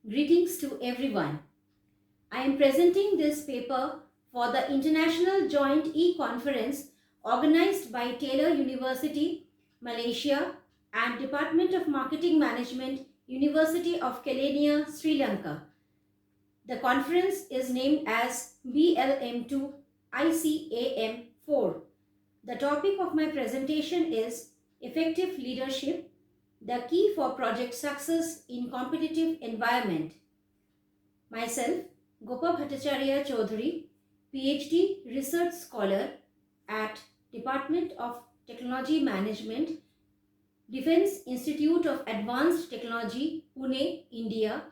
Greetings to everyone. I am presenting this paper for the International Joint E-Conference organized by Taylor University, Malaysia and Department of Marketing Management, University of Kelaniya, Sri Lanka. The conference is named as BLM2 ICAM 4. The topic of my presentation is Effective Leadership, the key for project success in competitive environment. Myself, Gopa Bhattacharya Chaudhary, PhD Research Scholar at Department of Technology Management, Defence Institute of Advanced Technology, Pune, India.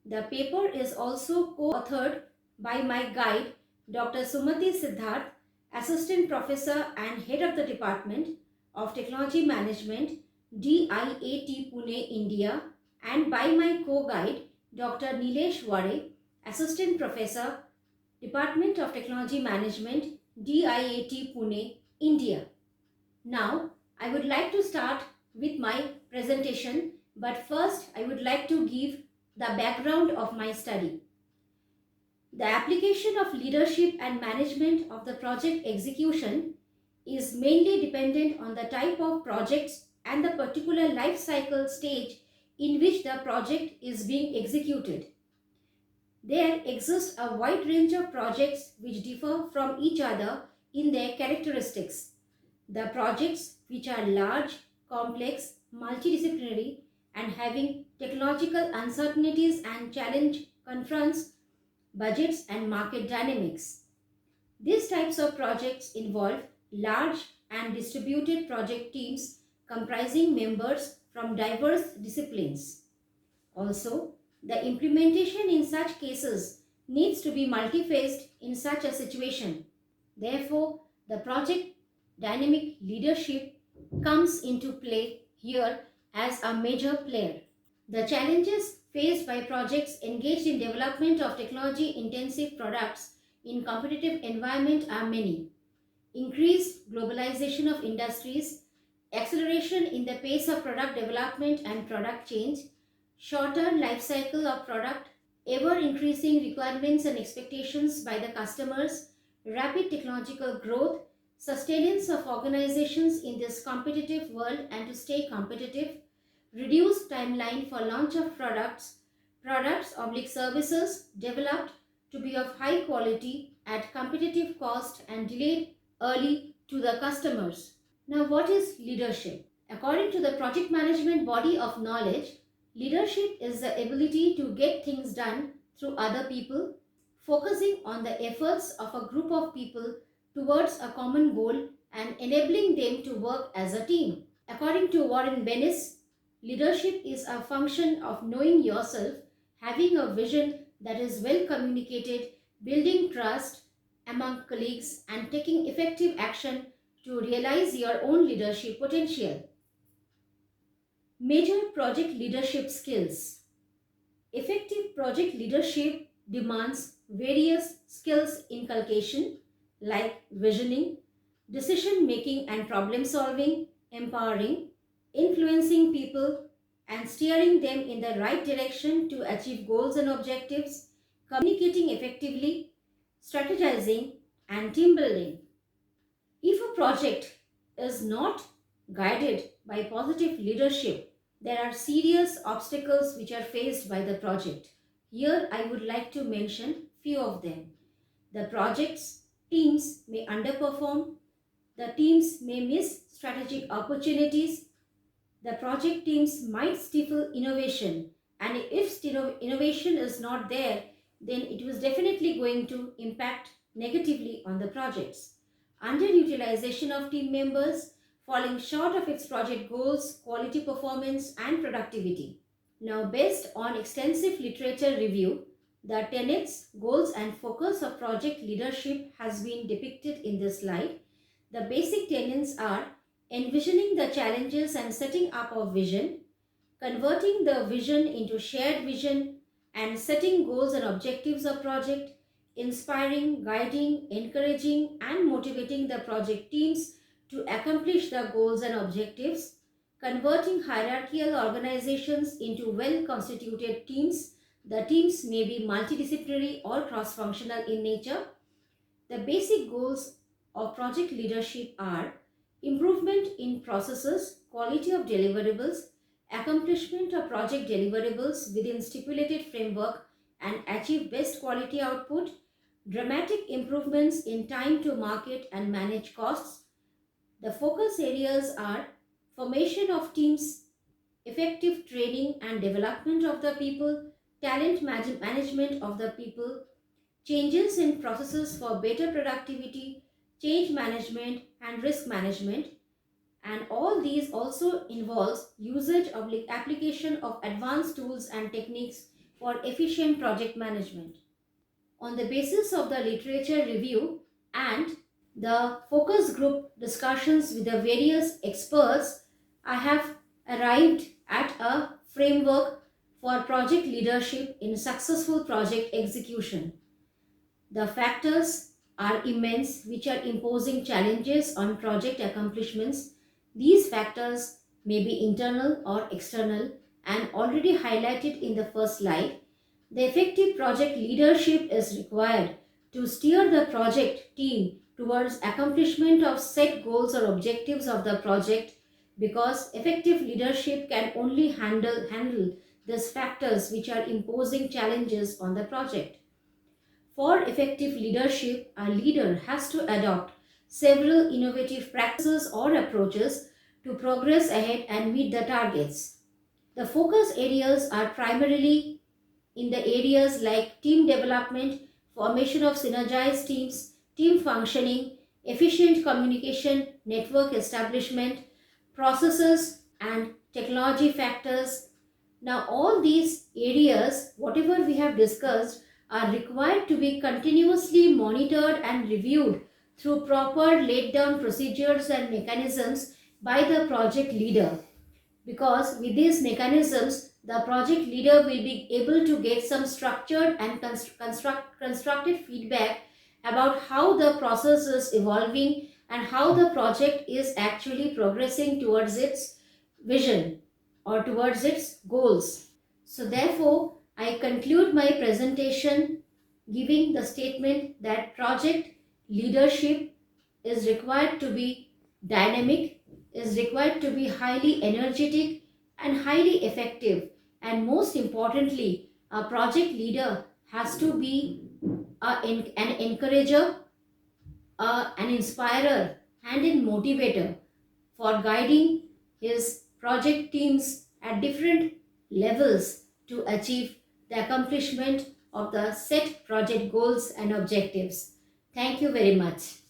The paper is also co-authored by my guide, Dr. Sumati Siddharth, Assistant Professor and Head of the Department of Technology Management, DIAT Pune, India, and by my co-guide, Dr. Nilesh Ware, Assistant Professor, Department of Technology Management, DIAT Pune, India. Now, I would like to start with my presentation, but first I would like to give the background of my study. The application of leadership and management of the project execution is mainly dependent on the type of projects and the particular life cycle stage in which the project is being executed. There exists a wide range of projects which differ from each other in their characteristics. The projects which are large, complex, multidisciplinary and having technological uncertainties and challenge confronts budgets and market dynamics. These types of projects involve large and distributed project teams comprising members from diverse disciplines. Also, the implementation in such cases needs to be multi-phased in such a situation. Therefore, the project dynamic leadership comes into play here as a major player. The challenges faced by projects engaged in development of technology-intensive products in competitive environment are many. Increased globalization of industries, acceleration in the pace of product development and product change, shorter life cycle of product, ever-increasing requirements and expectations by the customers, rapid technological growth, sustenance of organizations in this competitive world and to stay competitive, reduced timeline for launch of products/services developed to be of high quality at competitive cost and delayed early to the customers. Now, what is leadership? According to the project management body of knowledge, leadership is the ability to get things done through other people, focusing on the efforts of a group of people towards a common goal and enabling them to work as a team. According to Warren Bennis, leadership is a function of knowing yourself, having a vision that is well communicated, building trust among colleagues, and taking effective action to realize your own leadership potential. Major project leadership skills. Effective project leadership demands various skills inculcation like visioning, decision making and problem solving, empowering, influencing people and steering them in the right direction to achieve goals and objectives, communicating effectively, strategizing, and team building. If a project is not guided by positive leadership, there are serious obstacles which are faced by the project. Here I would like to mention few of them. The project's teams may underperform, the teams may miss strategic opportunities, the project teams might stifle innovation, and if innovation is not there, then it was definitely going to impact negatively on the projects. Underutilization of team members, falling short of its project goals, quality performance and productivity. Now, based on extensive literature review, the tenets, goals and focus of project leadership has been depicted in this slide. The basic tenets are envisioning the challenges and setting up a vision, converting the vision into shared vision and setting goals and objectives of project, inspiring, guiding, encouraging and motivating the project teams to accomplish the goals and objectives, converting hierarchical organizations into well-constituted teams The teams may be multidisciplinary or cross-functional in nature. The basic goals of project leadership are improvement in processes, quality of deliverables, accomplishment of project deliverables within stipulated framework and achieve best quality output, dramatic improvements in time to market and manage costs. The focus areas are formation of teams, effective training and development of the people, management of the people, changes in processes for better productivity, change management and risk management, and all these also involves usage of application of advanced tools and techniques for efficient project management. On the basis of the literature review and the focus group discussions with the various experts, I have arrived at a framework for project leadership in successful project execution. The factors are immense which are imposing challenges on project accomplishments. These factors may be internal or external and already highlighted in the first slide. The effective project leadership is required to steer the project team towards accomplishment of set goals or objectives of the project, because effective leadership can only handle these factors which are imposing challenges on the project. For effective leadership, a leader has to adopt several innovative practices or approaches to progress ahead and meet the targets. The focus areas are primarily in the areas like team development, formation of synergized teams, team functioning, efficient communication, network establishment, processes and technology factors. Now all these areas, whatever we have discussed, are required to be continuously monitored and reviewed through proper laid down procedures and mechanisms by the project leader, because with these mechanisms the project leader will be able to get some structured and constructed feedback about how the process is evolving and how the project is actually progressing towards its vision or towards its goals. So therefore, I conclude my presentation giving the statement that project leadership is required to be dynamic, is required to be highly energetic and highly effective, and most importantly, a project leader has to be an encourager, an inspirer and an motivator for guiding his project teams at different levels to achieve the accomplishment of the set project goals and objectives. Thank you very much.